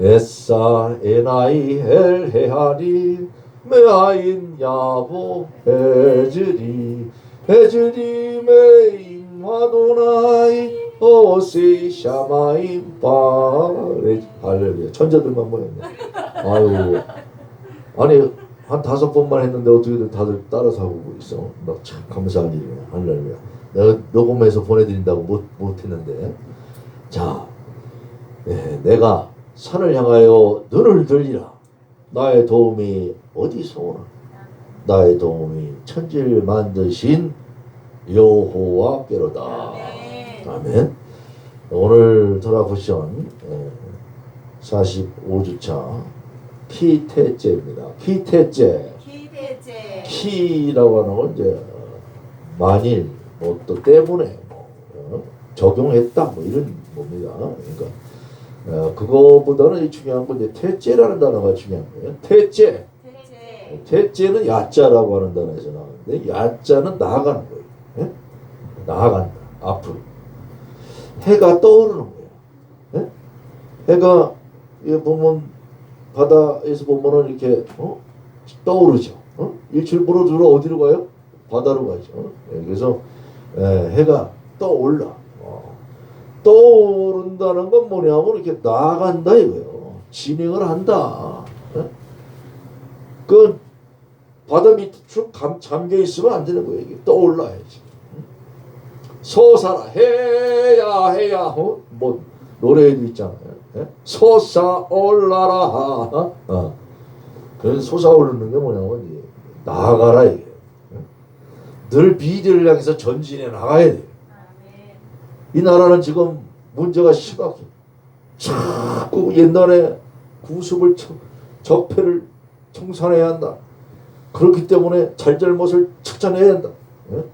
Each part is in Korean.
에싸 에나이 헬헤하리 메아인 야보 헤즈리 헤즈리 메인 마도나이 오세 샤마인 바레. 할렐루야. 천자들만 모였네. 아유, 아니 한 5번만 했는데 어떻게든 다들 따라서 하고 있어. 나 참 감사한 일이야. 할렐루야. 내가 녹음해서 보내드린다고 못했는데. 자, 내가 산을 향하여 눈을 들리라. 나의 도움이 어디서 오나? 나의 도움이 천지를 만드신 여호와께로다. 아멘. 오늘 토라쿠션 45주차 키태째입니다. 키태째. 키라고 하는 건 이제 만일 뭐 또 때문에 적용했다 뭐 이런 겁니다. 그러니까 그거보다는 중요한 건 이제 태째라는 단어가 중요한 거예요. 태째. 태째는 야자라고 하는 단어에서 나오는데 야자는 나아가는 거예요. 예? 나아간다. 앞으로. 해가 떠오르는 거예요. 예? 해가 보면 바다에서 보면은 이렇게 떠오르죠. 일출 보러 주로 어디로 가요? 바다로 가죠. 예, 그래서 해가 떠올라. 떠오른다는 건 뭐냐면 이렇게 나아간다 이거예요. 진행을 한다. 예? 그 바다 밑에 쭉 잠겨 있으면 안 되는 거예요. 이게 떠올라야지. 솟아라 해야 뭐 노래에도 있잖아요. 예? 솟아올라라. 그래서 솟아오르는 게 뭐냐면 나아가라 이게. 늘 비디를 향해서 전진해 나가야 돼요. 이 나라는 지금 문제가 심하게 자꾸 옛날에 구습을 적폐를 청산해야 한다. 그렇기 때문에 잘잘못을 찾아내야 한다. 예?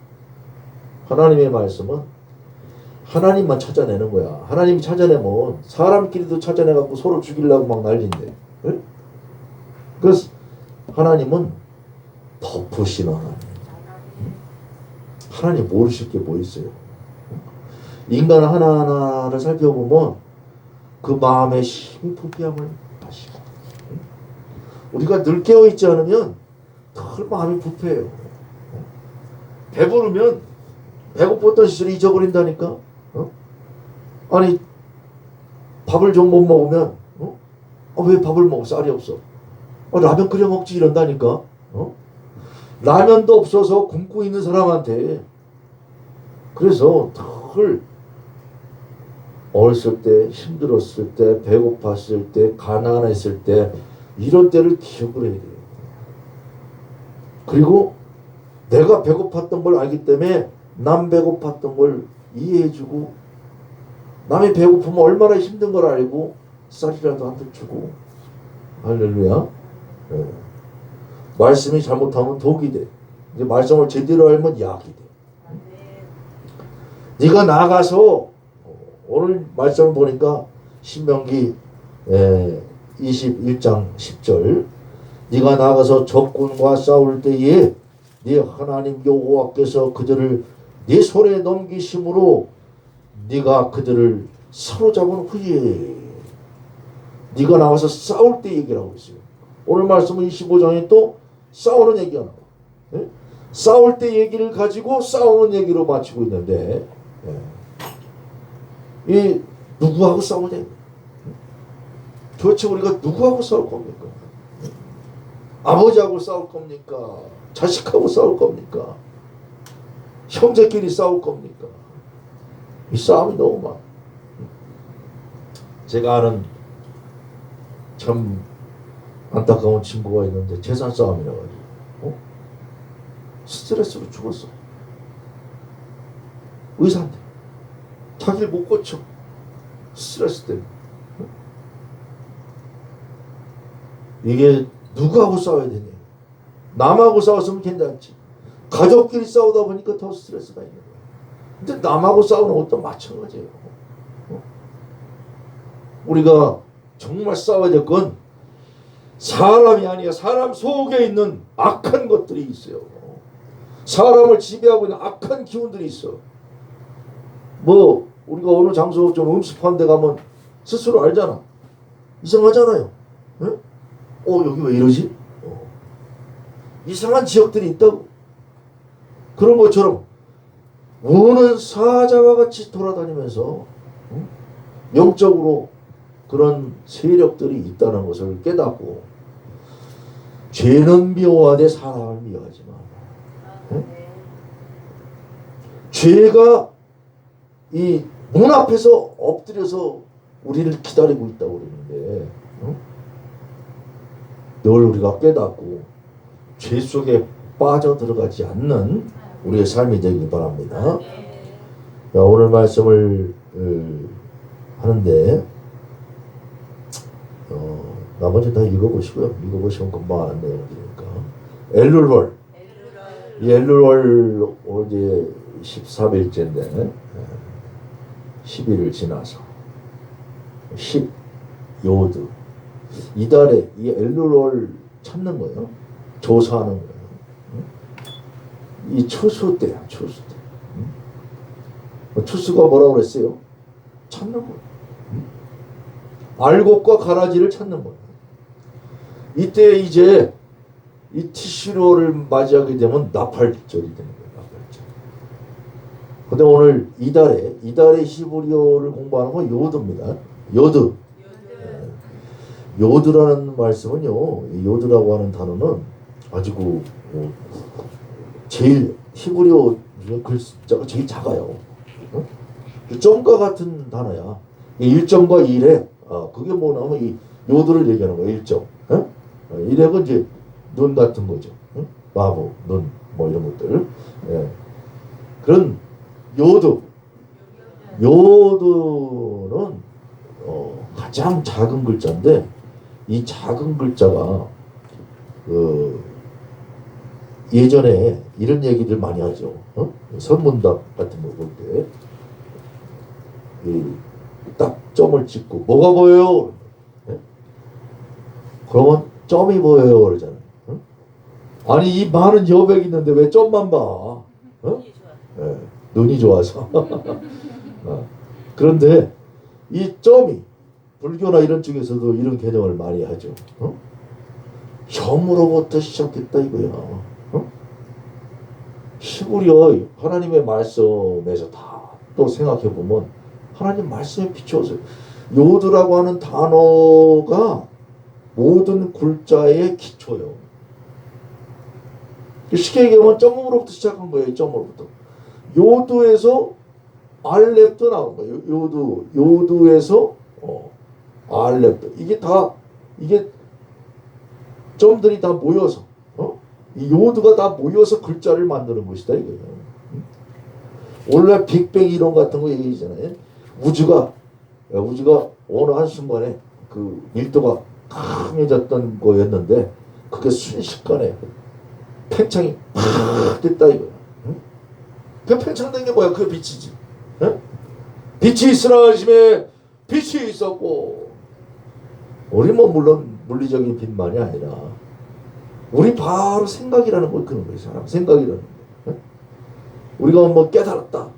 하나님의 말씀은 하나님만 찾아내는 거야. 하나님이 찾아내면 사람끼리도 찾아내갖고 서로 죽이려고 막 난리인데. 예? 그래서 하나님은 덮으시는 하나님. 하나님 모르실 게 뭐 있어요. 인간 하나하나를 살펴보면 그 마음의 힘이 부패함을 아시고, 우리가 늘 깨어있지 않으면 늘 마음이 부패해요. 배부르면 배고팠던 시절을 잊어버린다니까. 아니 밥을 좀 못 먹으면 왜 밥을 먹어? 쌀이 없어. 라면 끓여 먹지 이런다니까. 라면도 없어서 굶고 있는 사람한테. 그래서 늘 어렸을 때, 힘들었을 때, 배고팠을 때, 가난했을 때, 이런 때를 기억을 해야 돼요. 그리고 내가 배고팠던 걸 알기 때문에 남 배고팠던 걸 이해해주고, 남이 배고프면 얼마나 힘든 걸 알고 쌀이라도 한 푼 주고. 할렐루야. 네. 말씀이 잘못하면 독이 돼. 이제 말씀을 제대로 알면 약이 돼. 네가 나가서 오늘 말씀을 보니까 신명기 21장 10절 네가 나가서 적군과 싸울 때에 네 하나님 여호와께서 그들을 네 손에 넘기심으로 네가 그들을 사로잡은 후에 네가 나와서 싸울 때 얘기를 하고 있어요. 오늘 말씀은 25장에 또 싸우는 얘기가 나와요. 네? 싸울 때 얘기를 가지고 싸우는 얘기로 마치고 있는데 이 누구하고 싸우냐? 도대체 우리가 누구하고 싸울 겁니까? 아버지하고 싸울 겁니까? 자식하고 싸울 겁니까? 형제끼리 싸울 겁니까? 이 싸움이 너무 많아. 제가 아는 참 안타까운 친구가 있는데 재산 싸움이라 가지고 스트레스로 죽었어. 의사인데 자기를 못 고쳐. 스트레스 때문에. 이게 누구하고 싸워야 되냐? 남하고 싸웠으면 괜찮지. 가족끼리 싸우다 보니까 더 스트레스가 있는 거야. 근데 남하고 싸우는 것도 마찬가지예요. 우리가 정말 싸워야 될 건 사람이 아니야. 사람 속에 있는 악한 것들이 있어요. 사람을 지배하고 있는 악한 기운들이 있어. 뭐 우리가 어느 장소 좀 음습한 데 가면 스스로 알잖아. 이상하잖아요. 응? 여기 왜 이러지? 이상한 지역들이 있다고. 그런 것처럼 우는 사자와 같이 돌아다니면서 영적으로 그런 세력들이 있다는 것을 깨닫고, 죄는 미워하되 사랑을 미워하지 마. 죄가 이 문 앞에서 엎드려서 우리를 기다리고 있다고 그러는데, 늘 우리가 깨닫고 죄 속에 빠져들어가지 않는 우리의 삶이 되길 바랍니다. 자, 오늘 말씀을 하는데 나머지 다 읽어보시고요. 읽어보시면 금방 아는 내용이니까. 엘룰월. 이 엘룰월 이제 13일째인데 10일을 지나서 10 요드 이달에 이 엘룰월 찾는 거예요. 조사하는 거예요. 이 추수 때야, 추수 때. 추수가 뭐라고 그랬어요? 찾는 거예요. 알곡과 가라지를 찾는 거예요. 이때 이제 이 티슈로를 맞이하게 되면 나팔절이 되는 거예요. 나팔절. 근데 오늘 이달의 히브리어를 공부하는 건 요드입니다. 요드. 요드라는 말씀은요, 요드라고 하는 단어는 아주 제일 히브리어 중에 글자가 제일 작아요. 점과 같은 단어야. 1점과 1획. 그게 뭐냐면 이 요드를 얘기하는 거야. 1점. 1획은 이제 눈 같은 거죠. 마부, 눈, 뭐 이런 것들. 예. 그런 요드. 요드는 가장 작은 글자인데, 이 작은 글자가 예전에 이런 얘기들 많이 하죠. 선문답 같은 거 볼 때 딱 점을 찍고 뭐가 보여요? 그러면 점이 보여요 그러잖아요. 아니 이 많은 여백이 있는데 왜 점만 봐? 네, 눈이 좋아서. 그런데 이 점이 불교나 이런 쪽에서도 이런 개념을 많이 하죠. 점으로부터 시작했다 이거야. 히브리어 하나님의 말씀에서 다 또 생각해 보면 하나님 말씀에 비추어서 요드라고 하는 단어가 모든 글자의 기초예요. 쉽게 얘기하면 점으로부터 시작한 거예요. 점으로부터. 요드에서 알렙도 나온 거예요. 요드에서 알렙도. 이게 점들이 다 모여서 이 요드가 다 모여서 글자를 만드는 것이다 이거예요. 원래 빅뱅 이론 같은 거 얘기하잖아요. 우주가 어느 한순간에 그 밀도가 강해졌던 거였는데 그게 순식간에 팽창이 팍 됐다 이거야. 그 팽창된 게 뭐야? 그게 빛이지. 빛이 있으라 하심에 빛이 있었고, 우리 뭐 물론 물리적인 빛만이 아니라 우리 바로 생각이라는 걸 그런 거예요. 사람 생각이라는 거. 우리가 뭐 깨달았다,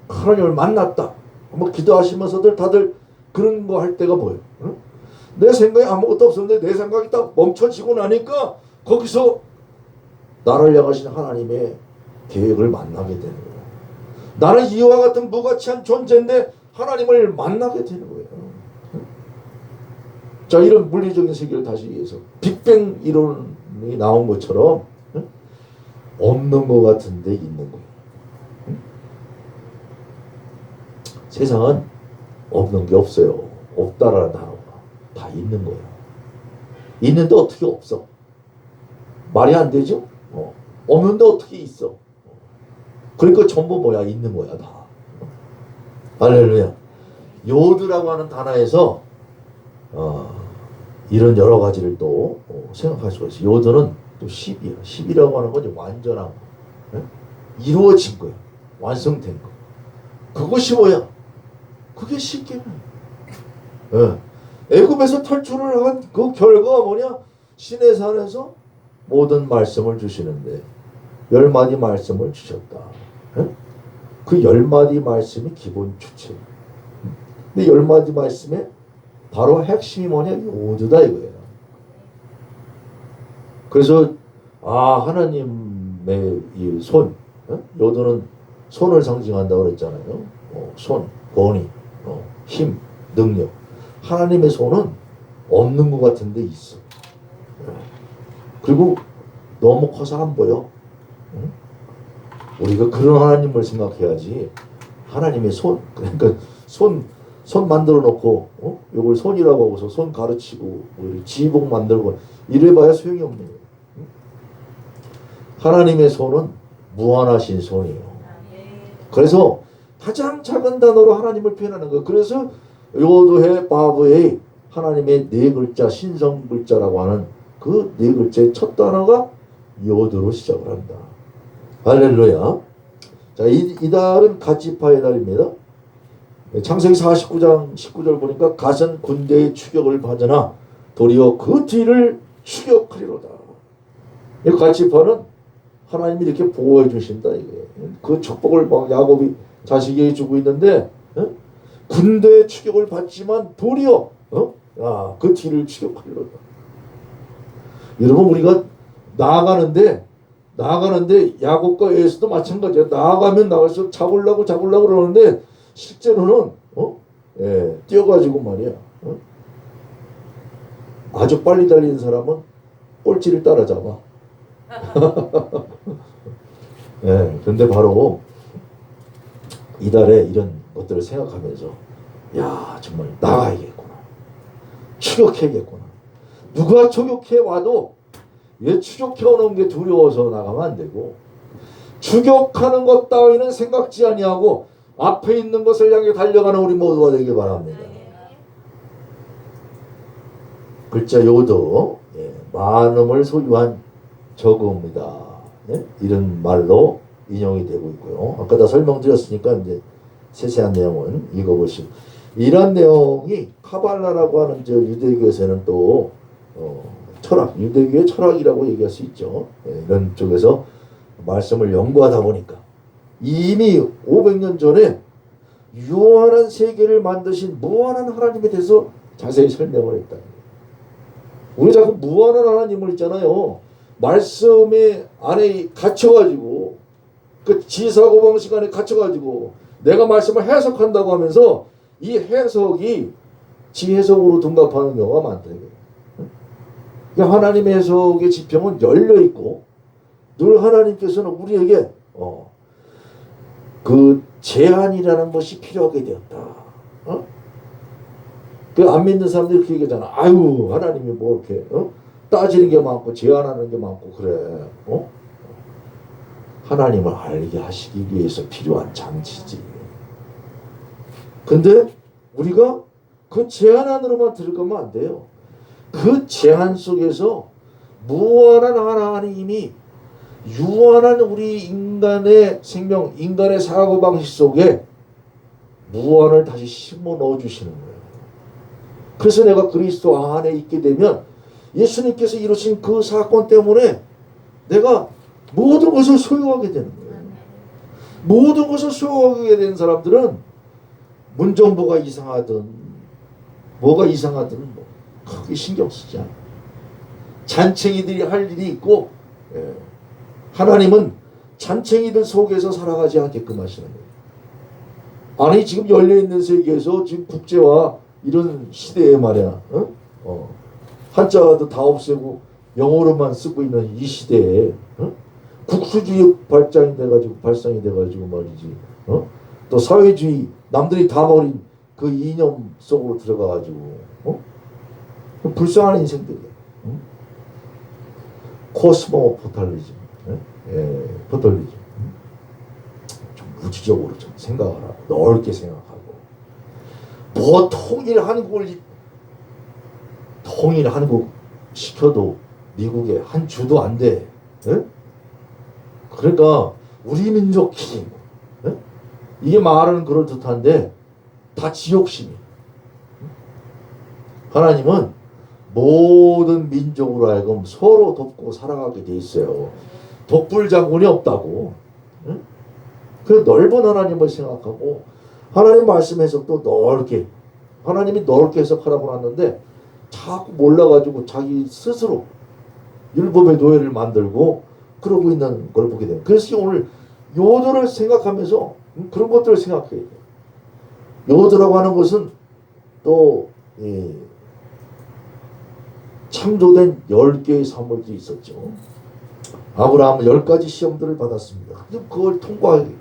하나님을 만났다, 뭐 기도하시면서들 다들 그런 거 할 때가 뭐예요? 내 생각에 아무것도 없었는데 내 생각이 딱 멈춰지고 나니까 거기서 나를 향하신 하나님의 계획을 만나게 되는 거예요. 나는 이와 같은 무가치한 존재인데 하나님을 만나게 되는 거예요. 자, 이런 물리적인 세계를 다시 위해서 빅뱅 이론이 나온 것처럼 없는 것 같은데 있는 거예요. 세상은 없는 게 없어요. 없다라는 단어가 다 있는 거예요. 있는데 어떻게 없어? 말이 안 되죠? 없는데 어떻게 있어? 그러니까 전부 뭐야? 있는 거야 다. 할렐루야. 요드라고 하는 단어에서 이런 여러 가지를 또 생각할 수가 있어요. 요드는 또 10이야. 10이라고 하는 건 완전한 거. 이루어진 거야. 완성된 거. 그것이 뭐야? 그게 십계명. 애굽에서 탈출을 한 그 결과가 뭐냐? 시내산에서 모든 말씀을 주시는데 10마디 말씀을 주셨다. 그 10마디 말씀이 기본 주체. 근데 10마디 말씀에 바로 핵심이 뭐냐? 요도다 이거예요. 그래서 하나님의 이 손, 요도는 손을 상징한다고 그랬잖아요. 손, 권위, 힘, 능력. 하나님의 손은 없는 것 같은데 있어. 그리고 너무 커서 안 보여. 우리가 그런 하나님을 생각해야지. 하나님의 손, 그러니까 손 만들어 놓고 요걸 손이라고 하고서 손 가르치고 뭐 지복 만들고 이래봐야 소용이 없는 거예요. 하나님의 손은 무한하신 손이에요. 그래서 가장 작은 단어로 하나님을 표현하는 거예요. 그래서 요도해 바브에 하나님의 네 글자 신성 글자라고 하는 그 네 글자의 첫 단어가 요도로 시작을 한다. 할렐루야. 자, 이 달은 갓지파의 달입니다. 창세기 49장 19절 보니까 갓은 군대의 추격을 받으나 도리어 그 뒤를 추격하리로다. 이 갓지파는 하나님이 이렇게 보호해 주신다 이거예요. 그 축복을 막 야곱이 자식에게 주고 있는데 군대의 추격을 받지만 도리어 그 뒤를 추격하리로다. 여러분 우리가 나아가는데 야곱과 에서도 마찬가지야. 나아가면 나갈수록 잡으려고 그러는데 실제로는 뛰어가지고 말이야. 아주 빨리 달리는 사람은 꼴찌를 따라잡아. 그런데 바로 이달에 이런 것들을 생각하면서 야 정말 나가야겠구나. 추격해야겠구나. 누가 추격해 와도 왜 추격해 오는 게 두려워서 나가면 안 되고 추격하는 것 따위는 생각지 아니하고 앞에 있는 것을 향해 달려가는 우리 모두가 되길 바랍니다. 글자 요도 많음을 소유한 적음이다. 이런 말로 인용이 되고 있고요. 아까 다 설명드렸으니까 이제 세세한 내용은 읽어보시고 이런 내용이 카발라라고 하는 유대교에서는 또 철학, 유대교의 철학이라고 얘기할 수 있죠. 이런 쪽에서 말씀을 연구하다 보니까 이미 500년 전에 유한한 세계를 만드신 무한한 하나님에 대해서 자세히 설명을 했다. 우리 자꾸 무한한 하나님을 있잖아요. 말씀의 안에 갇혀가지고 그 지사고방식 안에 갇혀가지고 내가 말씀을 해석한다고 하면서 이 해석이 지 해석으로 둔갑하는 경우가 많다. 그러니까 하나님의 해석의 지평은 열려있고 늘 하나님께서는 우리에게 그 제한이라는 것이 필요하게 되었다. 그 안 믿는 사람들이 그렇게 얘기하잖아. 아유 하나님이 뭐 이렇게 따지는 게 많고 제한하는 게 많고 그래. 하나님을 알게 하시기 위해서 필요한 장치지. 근데 우리가 그 제한 안으로만 들어가면 안 돼요. 그 제한 속에서 무한한 하나님이 유한한 우리 인간의 생명, 인간의 사고방식 속에 무한을 다시 심어 넣어주시는 거예요. 그래서 내가 그리스도 안에 있게 되면 예수님께서 이루신 그 사건 때문에 내가 모든 것을 소유하게 되는 거예요. 모든 것을 소유하게 된 사람들은 문정부가 이상하든 뭐가 이상하든 크게 신경 쓰지 않아요. 잔챙이들이 할 일이 있고 하나님은 잔챙이들 속에서 살아가지 않게끔 하시는 거예요. 아니 지금 열려있는 세계에서 지금 국제화 이런 시대에 말이야 한자도 다 없애고 영어로만 쓰고 있는 이 시대에 국수주의 발전이 돼가지고 발상이 돼가지고 말이지 또 사회주의 남들이 다 버린 그 이념 속으로 들어가가지고 불쌍한 인생들이야. 코스모 포탈리즘, 포탈리즘. 좀 우주적으로 좀 생각을 하고 넓게 생각하고 뭐 통일 한국 시켜도 미국에 한 주도 안 돼. 그러니까 우리 민족 힘 이게 말은 그럴듯한데 다 지옥심이. 하나님은 모든 민족으로 하여금 서로 돕고 살아가게 돼 있어요. 독불 장군이 없다고. 그 넓은 하나님을 생각하고 하나님 말씀 해석도 넓게 하나님이 넓게 해석하라고 하는데 자꾸 몰라가지고 자기 스스로 율법의 노예를 만들고 그러고 있는 걸 보게 돼요. 그래서 오늘 요도를 생각하면서 그런 것들을 생각해야 돼요. 요도라고 하는 것은 또 창조된 10개의 사물들이 있었죠. 아브라함은 10가지 시험들을 받았습니다. 그걸 통과하게 돼요.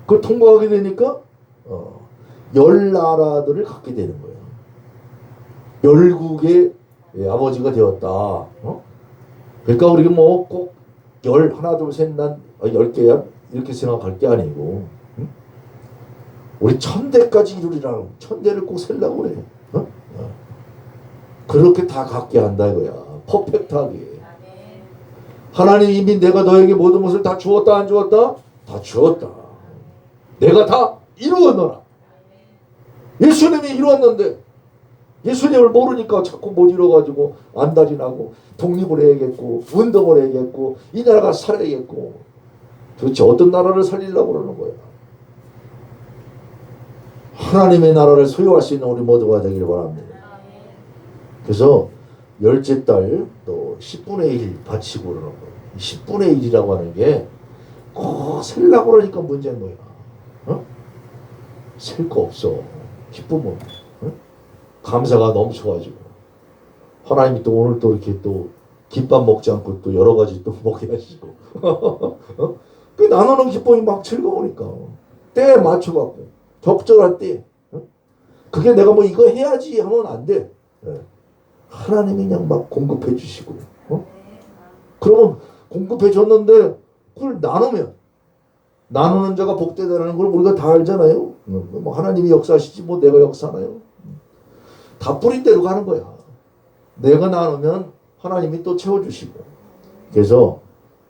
그걸 통과하게 되니까 10나라들을 갖게 되는 거예요. 열국의 아버지가 되었다. 그러니까 우리가 뭐 꼭 하나 둘 셋 난 10개야 이렇게 생각할 게 아니고 우리 1000대까지 이루리라. 1000대를 꼭 세려고 그래. 그렇게 다 갖게 한다 이거야. 퍼펙트하게. 하나님 이미 내가 너에게 모든 것을 다 주었다 안 주었다? 다 주었다. 내가 다 이루었노라. 예수님이 이루었는데 예수님을 모르니까 자꾸 못 이뤄가지고 안달이 나고 독립을 해야겠고 운동을 해야겠고 이 나라가 살아야겠고 도대체 어떤 나라를 살리려고 그러는 거야. 하나님의 나라를 소유할 수 있는 우리 모두가 되길 바랍니다. 그래서 열째 달 또 10분의 1 바치고 그러는 거예요. 10분의 1이라고 하는 게 세려고 그러니까 문제인 거야. 셀 거 없어. 기쁨은. 감사가 넘쳐가지고. 하나님이 또 오늘 또 이렇게 또 김밥 먹지 않고 또 여러 가지 또 먹게 하시고. 그 나누는 기쁨이 막 즐거우니까. 때에 맞춰갖고. 적절한 때. 그게 내가 뭐 이거 해야지 하면 안 돼. 하나님이 그냥 막 공급해 주시고. 그러면 공급해 줬는데 그걸 나누는 자가 복되다는 걸 우리가 다 알잖아요. 뭐 하나님이 역사하시지 뭐 내가 역사하나요? 다 뿌린 대로 가는 거야. 내가 나누면 하나님이 또 채워주시고. 그래서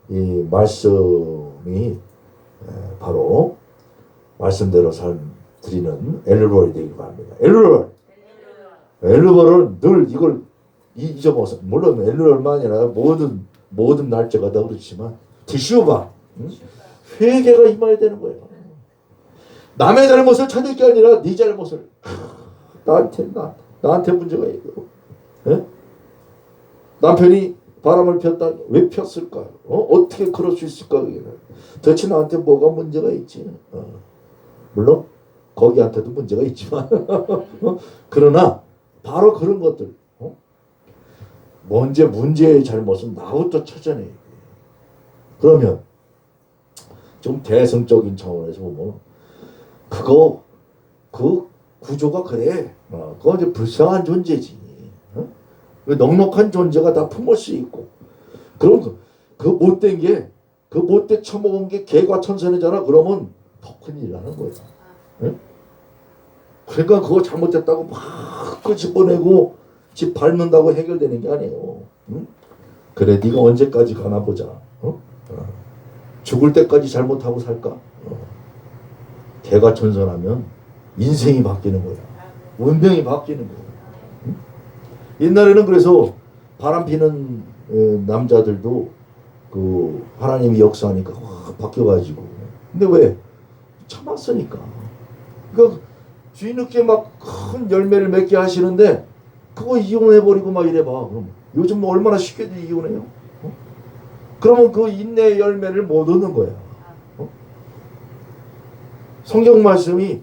이 말씀이 바로 말씀대로 드리는 엘르볼이 되길 바랍니다. 엘르볼은 늘 이걸 잊어먹어서 물론 엘르볼만이 아니라 모든 날짜가 다 그렇지만 드시오바 회개가 임해야 되는 거예요. 남의 잘못을 찾을 게 아니라 네 잘못을 나한테 문제가 있고 남편이 바람을 폈다 왜 폈을까? 어떻게 그럴 수 있을까? 도대체 나한테 뭐가 문제가 있지? 물론 거기한테도 문제가 있지만 그러나 바로 그런 것들 먼저 문제의 잘못은 나부터 찾아내야 돼. 그러면 좀 대성적인 차원에서 보면 그 구조가 그래. 그거 이제 불쌍한 존재지. 넉넉한 존재가 다 품을 수 있고. 그럼 그 못된 게, 그 못돼 처먹은 게 개과 천선이잖아. 그러면 더 큰일 나는 거야. 그러니까 그거 잘못됐다고 막 끄집어내고 집 밟는다고 해결되는 게 아니에요. 그래 네가 언제까지 가나 보자. 죽을 때까지 잘못하고 살까? 개가 천선하면 인생이 바뀌는 거야. 운명이 바뀌는 거야. 옛날에는 그래서 바람 피는 남자들도 그 하나님이 역사하니까 확 바뀌어가지고. 근데 왜? 참았으니까. 그러니까 뒤늦게 막 큰 열매를 맺게 하시는데 그거 이혼해버리고 막 이래봐. 그럼 요즘 뭐 얼마나 쉽게 이혼해요? 그러면 그 인내의 열매를 못 얻는 거야. 성경 말씀이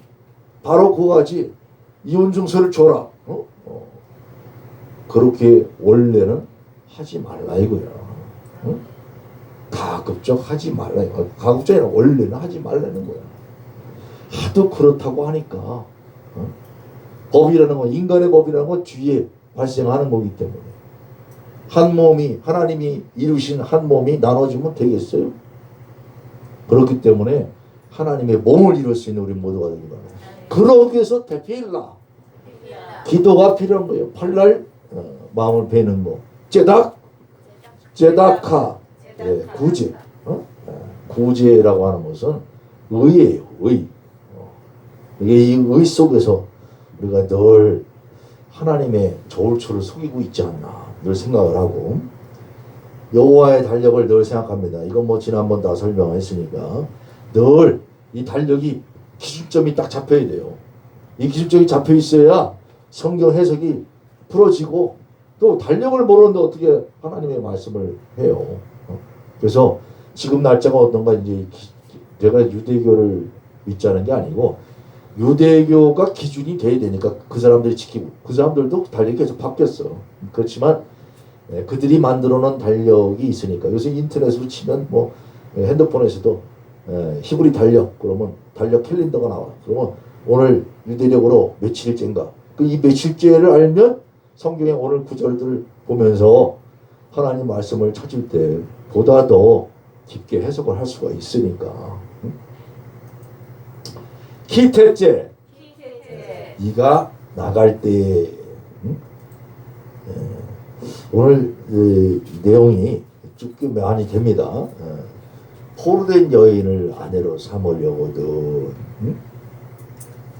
바로 그거지. 이혼 증서를 줘라. 그렇게 원래는 하지 말라 이거야. 가급적 하지 말라. 가급적이 아니라 원래는 하지 말라는 거야. 하도 그렇다고 하니까 법이라는 건 인간의 법이라는 건 뒤에 발생하는 거기 때문에 한 몸이 하나님이 이루신 한 몸이 나눠지면 되겠어요? 그렇기 때문에 하나님의 몸을 이룰 수 있는 우리 모두가 되기 바랍니다. 그러기 위해서 대피일라 기도가 필요한 거예요. 팔날 마음을 베는 거. 제다카 구제. 구제라고 하는 것은 의예요. 의. 이게 이 의 속에서 우리가 늘 하나님의 저울초를 속이고 있지 않나 늘 생각을 하고 여호와의 달력을 늘 생각합니다. 이건 뭐 지난번 다 설명했으니까 늘 이 달력이 기준점이 딱 잡혀야 돼요. 이 기술적이 잡혀 있어야 성경 해석이 풀어지고 또 달력을 모르는데 어떻게 하나님의 말씀을 해요. 그래서 지금 날짜가 어떤가 이제 내가 유대교를 믿자는 게 아니고 유대교가 기준이 돼야 되니까 그 사람들이 지키고 그 사람들도 달력이 계속 바뀌었어. 그렇지만 그들이 만들어 놓은 달력이 있으니까 요새 인터넷으로 치면 뭐 핸드폰에서도 히브리 달력 그러면 달력 캘린더가 나와. 그러면 오늘 유대력으로 며칠째인가 그 이 며칠째를 알면 성경의 오늘 구절들을 보면서 하나님 말씀을 찾을 때 보다 더 깊게 해석을 할 수가 있으니까. 기태째 네가 나갈 때 오늘 내용이 쭉 많이 됩니다. 포로된 여인을 아내로 삼으려거든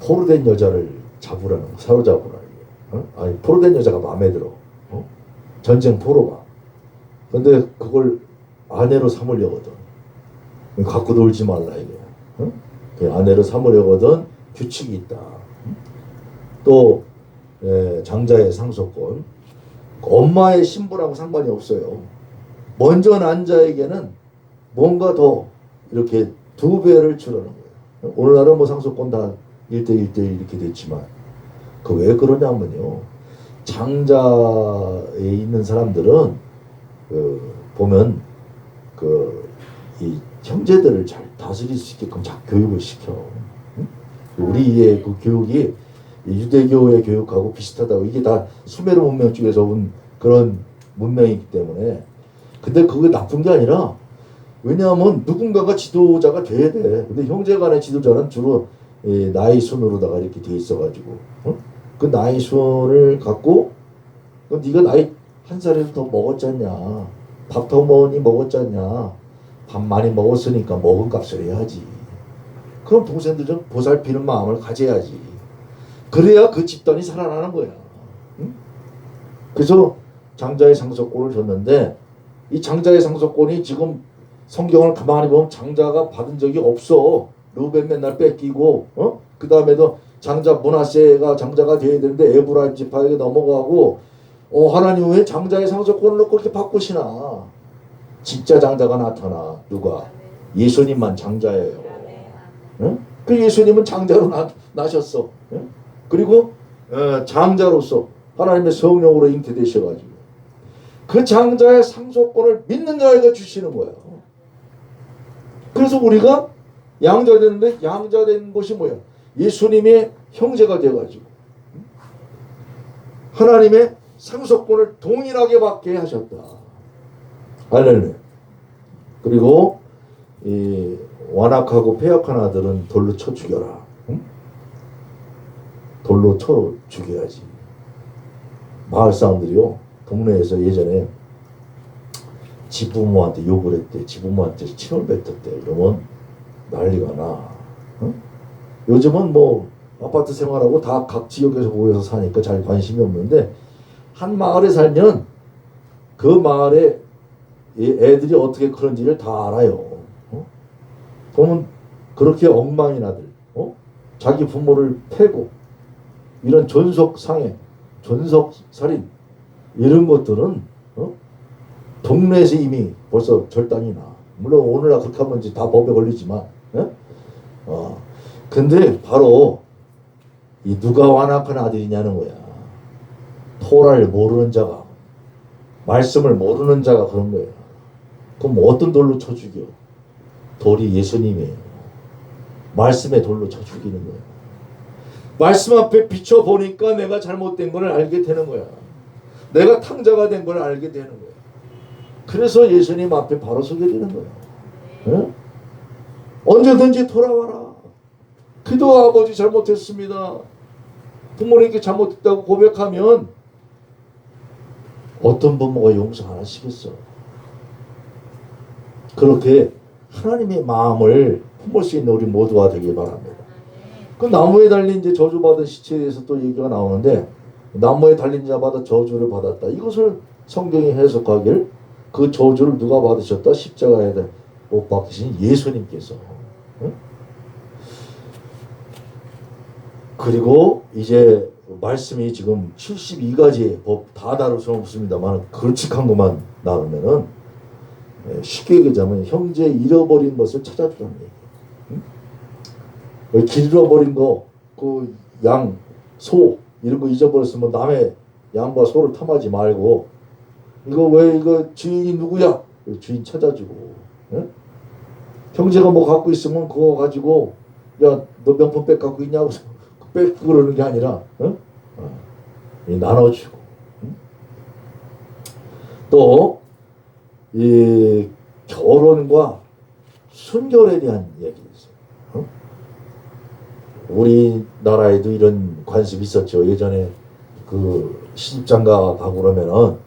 포로된 여자를 잡으라는 거, 사로잡으라. 아니 포로된 여자가 마음에 들어. 전쟁 포로가. 근데 그걸 아내로 삼으려거든. 갖고 놀지 말라 이게. 그 아내로 삼으려거든 규칙이 있다. 또 장자의 상속권. 엄마의 신분하고 상관이 없어요. 먼저 난 자에게는 뭔가 더 이렇게 2배를 주라는 거예요. 오늘날은 뭐 상속권 다 1대1 이렇게 됐지만 그 왜 그러냐면요. 장자에 있는 사람들은 보면 이 형제들을 잘 다스릴 수 있게끔 잘 교육을 시켜. 우리의 그 교육이 유대교의 교육하고 비슷하다고. 이게 다 수메르 문명 쪽에서 온 그런 문명이기 때문에. 근데 그게 나쁜 게 아니라 왜냐하면 누군가가 지도자가 돼야 돼. 근데 형제간의 지도자는 주로 나이 순으로다가 이렇게 돼 있어가지고 그 나이 순을 갖고 네가 나이 한 살이라도 더 먹었잖냐, 밥 더 많이 먹었잖냐, 밥 많이 먹었으니까 먹은 값을 해야지. 그럼 동생들 좀 보살피는 마음을 가져야지. 그래야 그 집단이 살아나는 거야. 응? 그래서 장자의 상속권을 줬는데 이 장자의 상속권이 지금 성경을 가만히 보면 장자가 받은 적이 없어. 르우벤 맨날 뺏기고 그 다음에도 장자 므낫세가 장자가 돼야 되는데 에브라임 지파에게 넘어가고 하나님 왜 장자의 상속권을 놓고 이렇게 바꾸시나. 진짜 장자가 나타나. 누가? 예수님만 장자예요. 응? 그 예수님은 장자로 나셨어. 응? 그리고 장자로서 하나님의 성령으로 잉태되셔가지고 그 장자의 상속권을 믿는 자에게 주시는 거예요. 그래서 우리가 양자 되는데 양자 된 것이 뭐야? 예수님의 형제가 되어가지고 하나님의 상속권을 동일하게 받게 하셨다. 할렐루야. 그리고 이 완악하고 패역한 아들은 돌로 쳐 죽여라. 응? 돌로 쳐 죽여야지. 마을 사람들이요, 동네에서 예전에 지부모한테 욕을 했대. 지부모한테 침을 뱉었대. 그러면 난리가 나. 응? 요즘은 뭐 아파트 생활하고 다 각 지역에서 모여서 사니까 잘 관심이 없는데 한 마을에 살면 그 마을에 애들이 어떻게 그런지를 다 알아요. 그러면 그렇게 엉망인 아들, 자기 부모를 패고 이런 존속상해, 존속살인 이런 것들은 동네에서 이미 벌써 절단이 나. 물론 오늘날 그렇게 하면 이제 다 법에 걸리지만, 근데 바로 이 누가 완악한 아들이냐는 거야. 토라를 모르는 자가, 말씀을 모르는 자가 그런 거야. 그럼 어떤 돌로 쳐 죽여? 돌이 예수님이에요. 말씀의 돌로 쳐 죽이는 거야. 말씀 앞에 비춰보니까 내가 잘못된 걸 알게 되는 거야. 내가 탕자가 된 걸 알게 되는 거야. 그래서 예수님 앞에 바로 서게 되는 거야. 네? 언제든지 돌아와라. 기도 아버지 잘못했습니다. 부모님께 잘못했다고 고백하면 어떤 부모가 용서 안 하시겠어. 그렇게 하나님의 마음을 품을 수 있는 우리 모두가 되길 바랍니다. 그 나무에 달린 이제 저주받은 시체에 대해서 또 얘기가 나오는데 나무에 달린 자마다 저주를 받았다. 이것을 성경이 해석하길 그 저주를 누가 받으셨다? 십자가에 못 박히신 예수님께서. 응? 그리고 이제 말씀이 지금 72가지 법 다 다룰 수는 없습니다만 걸쭉한 것만 나오면은 쉽게 얘기하자면 형제 잃어버린 것을 찾아주라는 얘기예요. 길 잃어버린 거, 그 양, 소 이런 거 잊어버렸으면 남의 양과 소를 탐하지 말고 이거 왜 이거 주인이 누구야? 주인 찾아주고 예? 형제가 뭐 갖고 있으면 그거 가지고 야 너 명품백 갖고 있냐고 백 그러는 게 아니라 나눠주고 또 이 결혼과 순결에 대한 얘기 있어요. 우리나라에도 이런 관습이 있었죠. 예전에 그 시집장가 가고 그러면은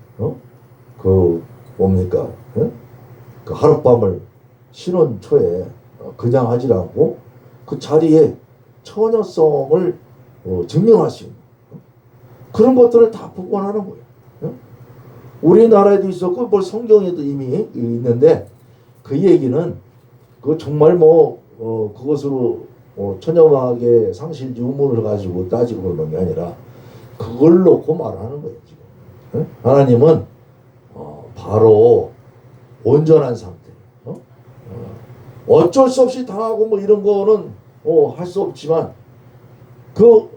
그 뭡니까 그 하룻밤을 신혼 초에 그냥 하지 않고 그 자리에 처녀성을 증명할 수 있는 그런 것들을 다 복원하는 거예요. 우리나라에도 있었고 뭐 성경에도 이미 있는데 그 얘기는 그 정말 뭐 그것으로 천연학의 상실 유물을 가지고 따지고 그러는 게 아니라 그걸 놓고 말하는 거예요. 지금 하나님은 바로 온전한 상태. 어쩔 수 없이 당하고 뭐 이런 거는 할 수 없지만 그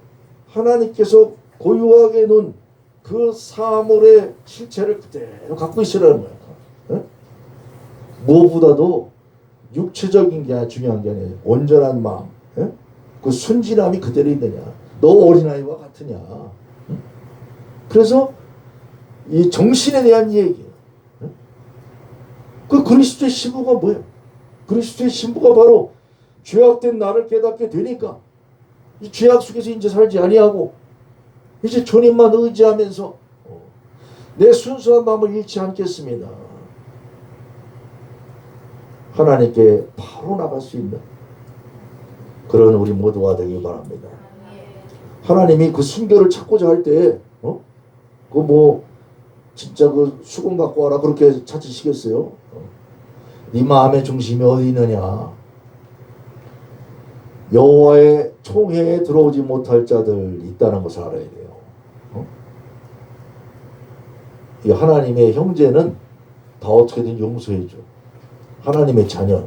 하나님께서 고유하게 놓은 그 사물의 실체를 그대로 갖고 있으라는 거야. 무엇보다도 육체적인 게 중요한 게 아니에요. 온전한 마음, 그 순진함이 그대로 있느냐. 너 어린아이와 같으냐. 그래서 이 정신에 대한 얘기예요. 그 그리스도의 신부가 뭐예요? 그리스도의 신부가 바로 죄악된 나를 깨닫게 되니까 이 죄악 속에서 이제 살지 아니하고 이제 주님만 의지하면서 내 순수한 마음을 잃지 않겠습니다. 하나님께 바로 나갈 수 있는 그런 우리 모두가 되길 바랍니다. 하나님이 그 순결을 찾고자 할 때 그 뭐 진짜 그 수건 갖고 와라 그렇게 찾으시겠어요? 네 마음의 중심이 어디 있느냐? 여호와의 총회에 들어오지 못할 자들 있다는 것을 알아야 돼요. 이 하나님의 형제는 다 어떻게든 용서해줘. 하나님의 자녀.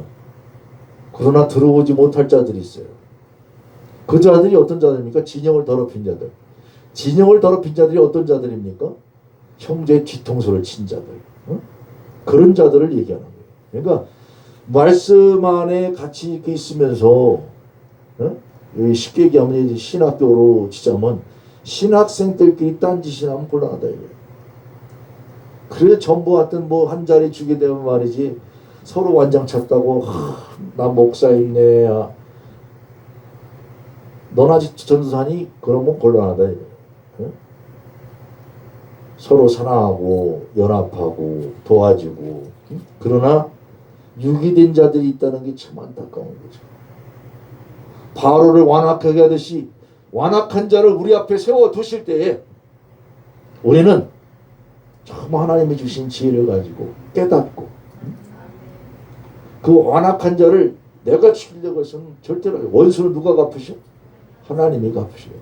그러나 들어오지 못할 자들이 있어요. 그 자들이 어떤 자들입니까? 진영을 더럽힌 자들. 진영을 더럽힌 자들이 어떤 자들입니까? 형제 뒤통수를 친 자들. 그런 자들을 얘기하는 거예요. 그러니까 말씀 안에 같이 이렇게 있으면서 쉽게 얘기하면 신학교로 치자면 신학생들끼리 딴짓이 나면 곤란하다 이거예요. 그래 전부 하여튼 뭐 한 자리 주게 되면 말이지 서로 완장 찾다고 나 목사이네 너나 전도사니 그러면 곤란하다 이거예요. 서로 사랑하고 연합하고 도와주고 그러나 유기된 자들이 있다는 게 참 안타까운 거죠. 바로를 완악하게 하듯이 완악한 자를 우리 앞에 세워두실 때에 우리는 참 하나님이 주신 지혜를 가지고 깨닫고 그 완악한 자를 내가 죽이려고 해서는 절대로 원수는 누가 갚으셔? 하나님이 갚으셔요.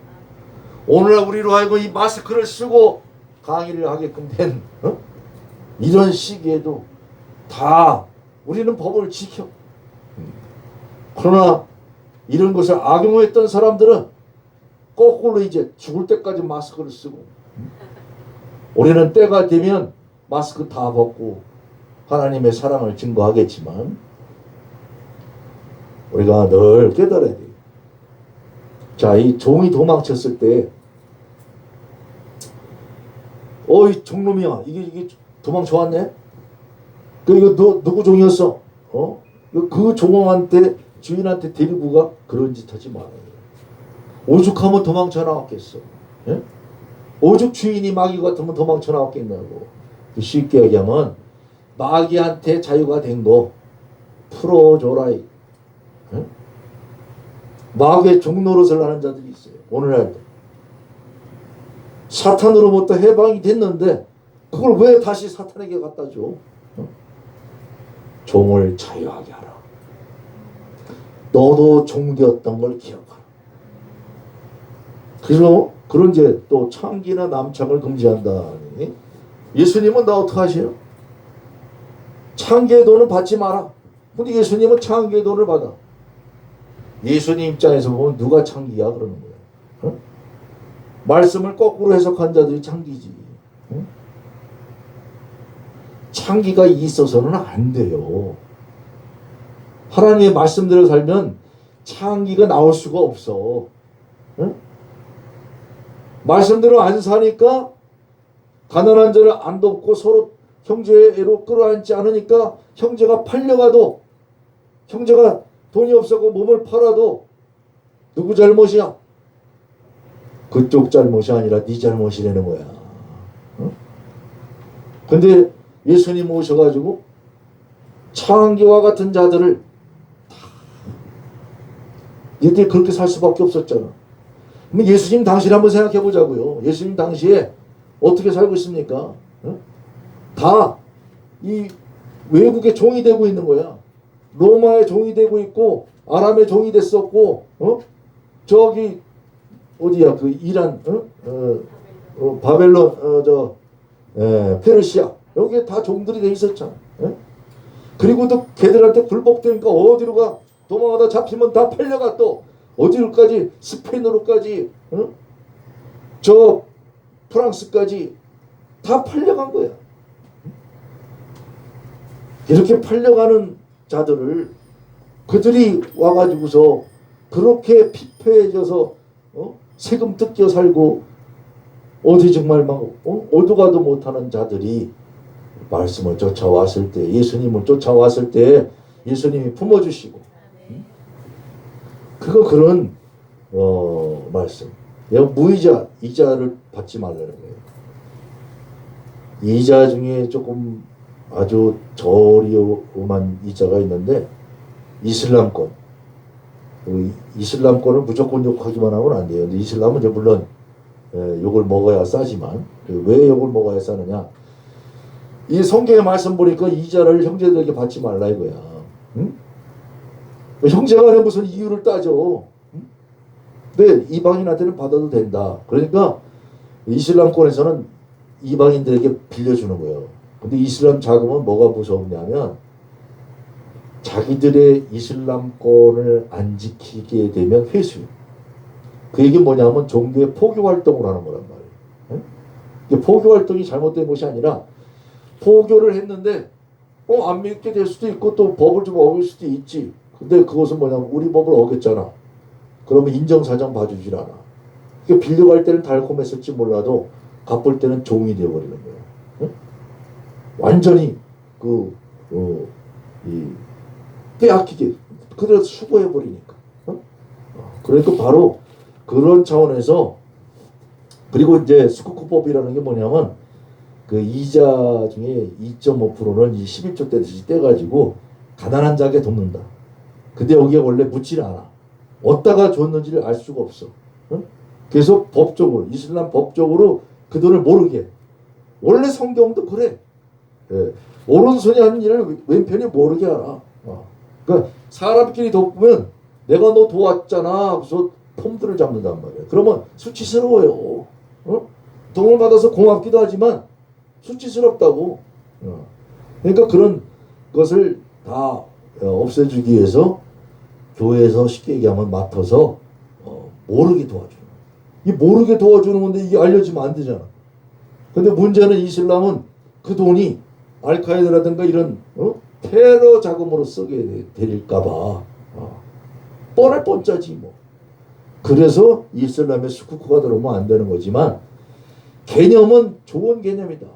오늘날 우리로 하여금 이 마스크를 쓰고 강의를 하게끔 된 이런 시기에도 다 우리는 법을 지켜. 그러나 이런 것을 악용했던 사람들은 거꾸로 이제 죽을 때까지 마스크를 쓰고 우리는 때가 되면 마스크 다 벗고 하나님의 사랑을 증거하겠지만 우리가 늘 깨달아야 돼요. 자, 이 종이 도망쳤을 때 이 종놈이야. 이게 도망쳐왔네? 이거 누구 종이었어? 그 종한테 주인한테 데리고 가? 그런 짓 하지 말아요. 오죽하면 도망쳐 나왔겠어. 예? 오죽 주인이 마귀 같으면 도망쳐 나왔겠냐고. 쉽게 얘기하면 마귀한테 자유가 된 거 풀어줘라. 예? 마귀의 종노릇을 하는 자들이 있어요. 오늘날 사탄으로부터 해방이 됐는데 그걸 왜 다시 사탄에게 갖다 줘? 종을 자유하게 하라. 너도 종되었던 걸 기억하라. 그래서 그런 이제 또 창기나 남창을 금지한다. 예수님은 나 어떻게 하세요? 창기의 돈을 받지 마라. 근데 예수님은 창기의 돈을 받아. 예수님 입장에서 보면 누가 창기야 그러는 거야. 어? 말씀을 거꾸로 해석한 자들이 창기지. 어? 창기가 있어서는 안 돼요. 하나님의 말씀대로 살면 창기가 나올 수가 없어. 어? 말씀대로 안 사니까 가난한 자를 안 돕고 서로 형제로 끌어안지 않으니까 형제가 팔려가도 형제가 돈이 없어서 몸을 팔아도 누구 잘못이야? 그쪽 잘못이 아니라 네 잘못이라는 거야. 어? 근데 예수님 오셔가지고 창기와 같은 자들을 얘들 그렇게 살 수밖에 없었잖아. 그럼 예수님 당시를 한번 생각해 보자고요. 예수님 당시에 어떻게 살고 있습니까? 어? 다 이 외국의 종이 되고 있는 거야. 로마의 종이 되고 있고 아람의 종이 됐었고 저기 어디야 그 이란 바벨론 페르시아 여기에 다 종들이 돼 있었잖아. 그리고 또 걔들한테 굴복되니까 어디로 가 도망가다 잡히면 다 팔려가 또 어디로까지 스페인으로까지 저 프랑스까지 다 팔려간 거야. 이렇게 팔려가는 자들을 그들이 와가지고서 그렇게 피폐해져서 세금 뜯겨 살고 어디 정말 막 어디 가도 못하는 자들이 말씀을 쫓아왔을 때 예수님을 쫓아왔을 때 예수님이 품어주시고 그런 말씀. 무이자 이자를 받지 말라는 거예요. 이자 중에 조금 아주 저렴한 이자가 있는데 이슬람권. 이슬람권을 무조건 욕하기만 하면 안 돼요. 근데 이슬람은 이제 물론 욕을 먹어야 싸지만 왜 욕을 먹어야 싸느냐? 이 성경의 말씀 보니까 이자를 형제들에게 받지 말라 이거야. 응? 형제간에 무슨 이유를 따져? 응? 근데 이방인한테는 받아도 된다. 그러니까 이슬람권에서는 이방인들에게 빌려주는 거예요. 근데 이슬람 자금은 뭐가 무서우냐면 자기들의 이슬람권을 안 지키게 되면 회수요. 그 얘기 뭐냐면 종교의 포교 활동을 하는 거란 말이에요. 이게 포교 활동이 잘못된 것이 아니라 포교를 했는데 안 믿게 될 수도 있고 또 법을 좀 어길 수도 있지. 근데 그것은 뭐냐면 우리 법을 어겼잖아. 그러면 인정사정 봐주질 않아. 그러니까 빌려갈 때는 달콤했을지 몰라도 갚을 때는 종이 되어버리는 거예요. 완전히 빼앗기게 그대로 수고해버리니까. 그러니까 바로 그런 차원에서 그리고 이제 스쿠쿠법이라는 게 뭐냐면 그 이자 중에 2.5%는 11조 떼듯이 떼가지고 가난한 자에게 돕는다. 근데 여기에 원래 묻지를 않아. 어디다가 줬는지를 알 수가 없어. 그래서 법적으로 이슬람 법적으로 그 돈을 모르게. 원래 성경도 그래. 오른손이 하는 일을 왼편이 모르게 알아. 그러니까 사람끼리 돕으면 내가 너 도왔잖아. 그래서 폼들을 잡는단 말이야. 그러면 수치스러워요. 돈을 받아서 고맙기도 하지만 수치스럽다고. 그러니까 그런 것을 다 없애주기 위해서 교회에서 쉽게 얘기하면 맡아서 모르게 도와주는 거야. 이 모르게 도와주는 건데 이게 알려지면 안 되잖아. 근데 문제는 이슬람은 그 돈이 알카에다라든가 이런 테러 자금으로 쓰게 될까봐 뻔할 뻔짜지 뭐. 그래서 이슬람의 스쿠크가 들어오면 안 되는 거지만 개념은 좋은 개념이다.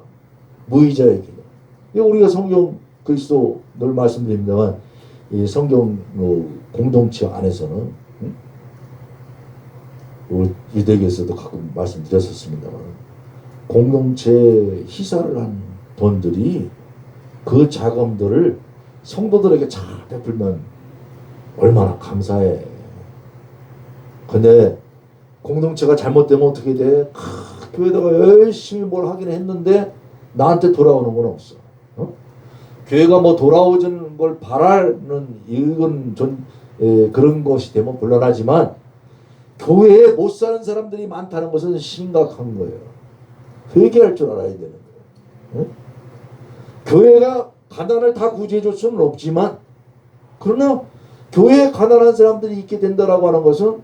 무이자의 개념. 우리가 성경 그리스도 늘 말씀드립니다만 이 성경 공동체 안에서는 유대교에서도 가끔 말씀드렸었습니다만 공동체 희사를 한 돈들이 그 자금들을 성도들에게 잘 베풀면 얼마나 감사해. 근데 공동체가 잘못되면 어떻게 돼? 교회다가 열심히 뭘 하긴 했는데 나한테 돌아오는 건 없어. 교회가 뭐 돌아오는 걸 바라는 이건 그런 것이 되면 곤란하지만 교회에 못 사는 사람들이 많다는 것은 심각한 거예요. 회개할 줄 알아야 되는 거예요. 응? 교회가 가난을 다 구제해 줄 수는 없지만, 그러나 교회에 가난한 사람들이 있게 된다라고 하는 것은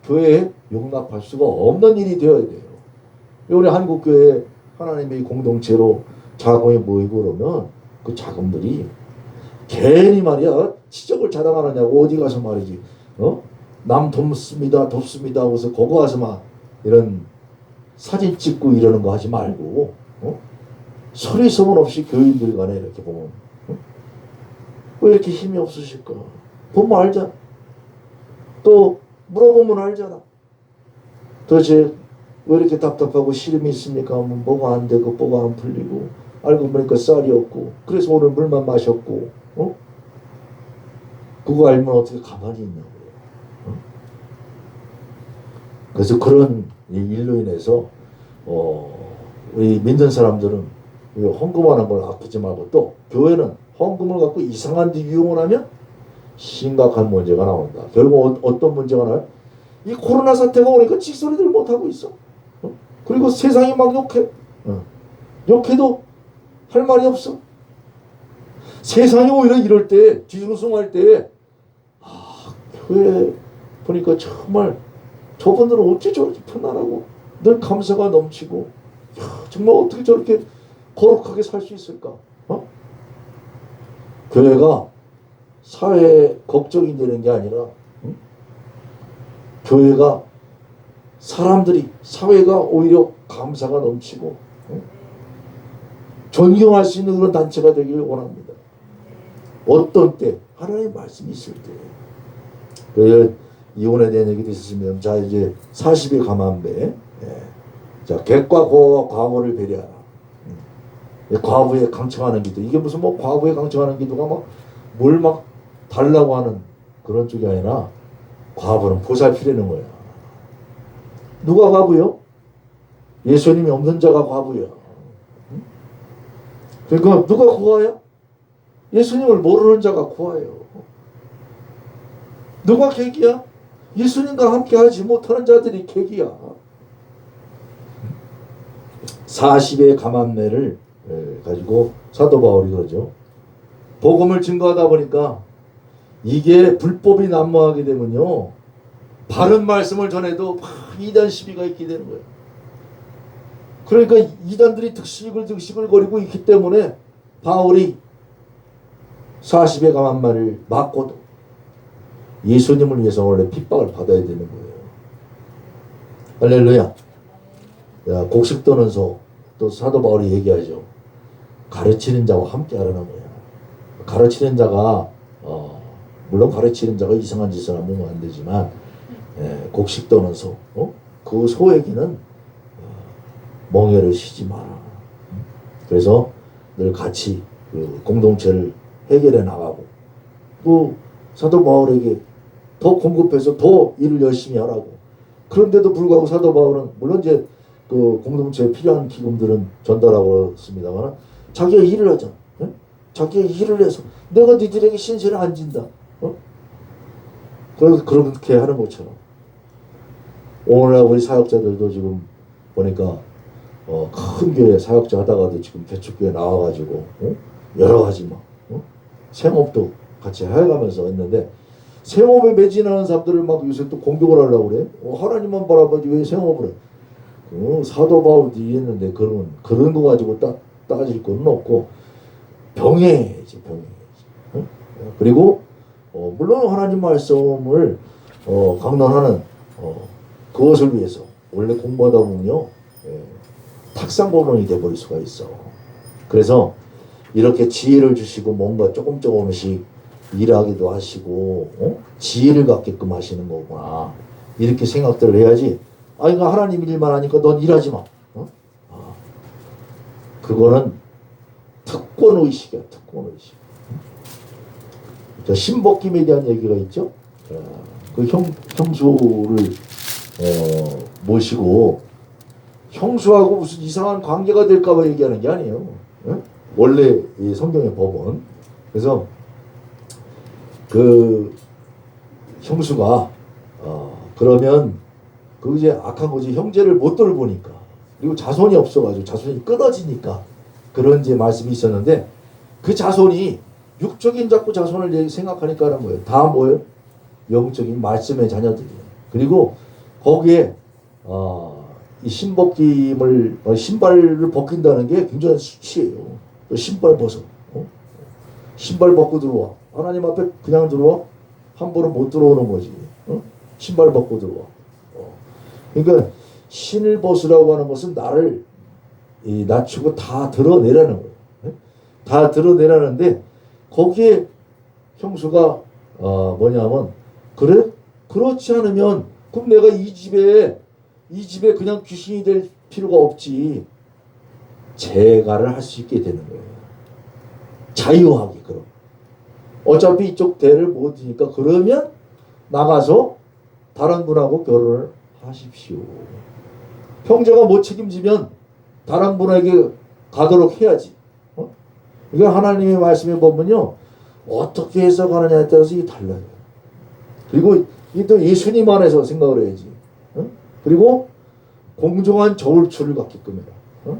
교회에 용납할 수가 없는 일이 되어야 돼요. 우리 한국교회 하나님의 공동체로 자금이 모이고 그러면 그 자금들이 괜히 말이야 지적을 자랑하느냐고 어디 가서 말이지 남 돕습니다 하고서 거기 가서 막 이런 사진 찍고 이러는 거 하지 말고 소리 소문 없이 교인들 간에 이렇게 보면 왜 이렇게 힘이 없으실까? 보면 알잖아. 또 물어보면 알잖아. 도대체 왜 이렇게 답답하고 시름이 있습니까? 하면 뭐가 안 되고 뭐가 안 풀리고 알고 보니까 쌀이 없고 그래서 오늘 물만 마셨고 그거 알면 어떻게 가만히 있냐고요. 그래서 그런 일로 인해서 우리 믿는 사람들은 헌금하는 걸 아끼지 말고, 또 교회는 헌금을 갖고 이상한 데 유용을 하면 심각한 문제가 나온다. 결국 어떤 문제가 나요? 이 코로나 사태가 오니까 찍소리들 못하고 있어. 그리고 세상이 막 욕해. 욕해도 할 말이 없어. 세상이 오히려 이럴 때, 뒤숭숭할 때, 교회 보니까 정말 저분들은 어찌 저렇게 편안하고 늘 감사가 넘치고, 정말 어떻게 저렇게 거룩하게 살 수 있을까? 교회가 사회에 걱정이 되는 게 아니라, 교회가 사회가 오히려 감사가 넘치고 존경할 수 있는 그런 단체가 되기를 원합니다. 어떤 때? 하나님의 말씀이 있을 때. 그 이혼에 대한 얘기도 있었으면, 자 이제 40의 가만배, 자 객과 과거를 배려하라. 과부에 강청하는 기도. 이게 무슨 뭐 과부에 강청하는 기도가 막 뭘 막 달라고 하는 그런 쪽이 아니라, 과부는 보살피려는 거야. 누가 과부요? 예수님이 없는 자가 과부야. 그러니까 누가 고아야? 예수님을 모르는 자가 고아예요. 누가 객이야? 예수님과 함께 하지 못하는 자들이 객이야. 40의 가만매를 가지고 사도 바울이 그러죠. 복음을 증거하다 보니까 이게 불법이 난무하게 되면요, 바른 말씀을 전해도 이단 시비가 있게 되는 거예요. 그러니까 이단들이 득식을 거리고 있기 때문에 바울이 40의 가만말을 맞고도 예수님을 위해서 원래 핍박을 받아야 되는 거예요. 할렐루야. 야, 곡식도는서 또 사도 바울이 얘기하죠. 가르치는 자와 함께 하라는 거야. 가르치는 자가 물론 가르치는 자가 이상한 짓을 하면 안 되지만, 곡식도는 소, 그 소에게는 멍에를 쉬지 마라. 그래서 늘 같이 그 공동체를 해결해 나가고, 또 사도 바울에게 더 공급해서 더 일을 열심히 하라고. 그런데도 불구하고 사도 바울은 물론 이제 그 공동체에 필요한 기금들은 전달하고 있습니다만, 자기가 일을 하잖아. 자기가 일을 해서 내가 너희들에게 신세를 안 진다. 그렇게 하는 것처럼 오늘날 우리 사역자들도 지금 보니까 큰 교회 사역자 하다가도 지금 개척교회 나와가지고 여러 가지 막 생업도 같이 해가면서 했는데, 생업에 매진하는 사람들을 막 요새 또 공격을 하려고 그래. 하나님만 바라보지 왜 생업을 해? 사도 바울도 이해했는데 그런 거 가지고 따질 건 없고 병행해야지. 그리고 물론 하나님 말씀을 강론하는 그것을 위해서 원래 공부하다 보면요, 탁상공론이 돼버릴 수가 있어. 그래서 이렇게 지혜를 주시고 뭔가 조금씩 일하기도 하시고 지혜를 갖게끔 하시는 거구나, 이렇게 생각들을 해야지. 이거 하나님 일만 하니까 넌 일하지 마. 그거는 특권의식이야. 특권의식. 신복김에 대한 얘기가 있죠. 그 형수를 모시고, 형수하고 무슨 이상한 관계가 될까봐 얘기하는 게 아니에요. 원래 이 성경의 법은. 그래서 그 형수가 그러면 그 이제 악한 거지. 형제를 못 돌보니까. 그리고 자손이 없어가지고 자손이 끊어지니까 그런 이제 말씀이 있었는데 그 자손이 육적인 자꾸 자손을 생각하니까 하는 거예요. 다 뭐예요? 영적인 말씀의 자녀들이에요. 그리고 거기에 이 신벗김을 신발을 벗긴다는 게 굉장히 수치예요. 신발 벗어. 신발 벗고 들어와. 하나님 앞에 그냥 들어와? 함부로 못 들어오는 거지. 신발 벗고 들어와. 그러니까 신을 벗으라고 하는 것은 나를 낮추고 다 드러내라는 거예요. 다 드러내라는데 거기에 형수가 뭐냐면 그래? 그렇지 않으면 그럼 내가 이 집에 그냥 귀신이 될 필요가 없지. 재가를 할 수 있게 되는 거예요. 자유하게. 그럼 어차피 이쪽 대를 못 드니까 그러면 나가서 다른 분하고 결혼을 하십시오. 형제가 못 책임지면 다른 분에게 가도록 해야지. 그러니까 하나님의 말씀에 보면요, 어떻게 해석하느냐에 따라서 이게 달라요. 그리고 이 또 예수님 안에서 생각을 해야지. 그리고 공정한 저울추를 갖게끔 해라.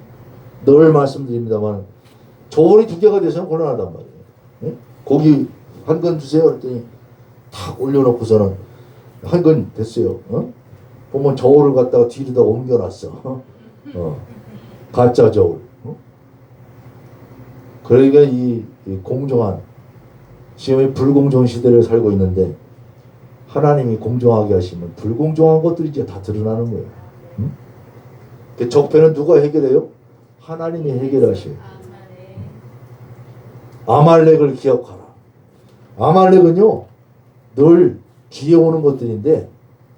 늘 말씀드립니다만 저울이 2개가 돼서는 곤란하단 말이에요. 고기 한 건 주세요 그랬더니 탁 올려놓고서는 한 건 됐어요. 보면 저울을 갖다가 뒤로다 옮겨놨어. 가짜 저울. 그러니까 이 공정한, 지금 이 불공정 시대를 살고 있는데 하나님이 공정하게 하시면 불공정한 것들이 이제 다 드러나는 거예요. 적폐는 누가 해결해요? 하나님이 해결하셔요. 아말렉을 기억하라. 아말렉은요 늘 뒤에 오는 것들인데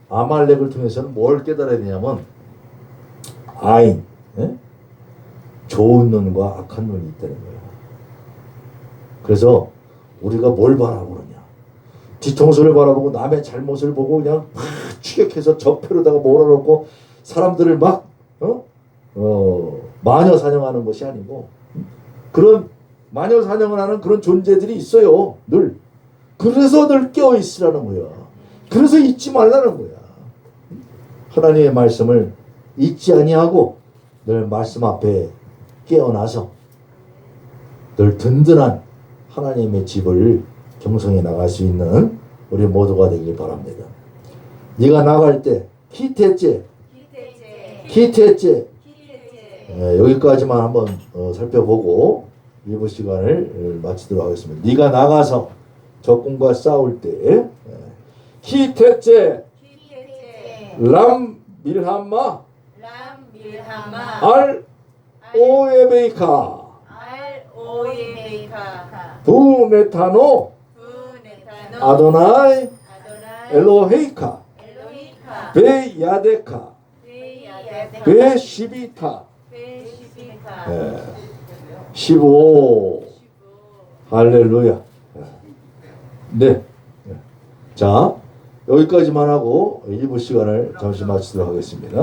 아말렉을 통해서는 뭘 깨달아야 되냐면 아인, 좋은 눈과 악한 눈이 있다는 거예요. 그래서 우리가 뭘 바라보느냐, 뒤통수를 바라보고 남의 잘못을 보고 그냥 막 추격해서 적폐로다가 몰아넣고 사람들을 막 마녀 사냥하는 것이 아니고, 그런 마녀 사냥을 하는 그런 존재들이 있어요. 늘. 그래서 늘 깨어 있으라는 거야. 그래서 잊지 말라는 거야. 하나님의 말씀을 잊지 아니하고 늘 말씀 앞에 깨어나서 늘 든든한 하나님의 집을 경성해 나갈 수 있는 우리 모두가 되길 바랍니다. 네가 나갈 때 기태째 여기까지만 한번 살펴보고 일부 시간을 마치도록 하겠습니다. 네가 나가서 적군과 싸울 때 기태째 람 밀하마 알 오에베이카 부네타노 아도나이 엘로헤이카 베야데카 베시비타 15 할렐루야. 네. 자, 여기까지만 하고 일부 시간을 잠시 마치도록 하겠습니다.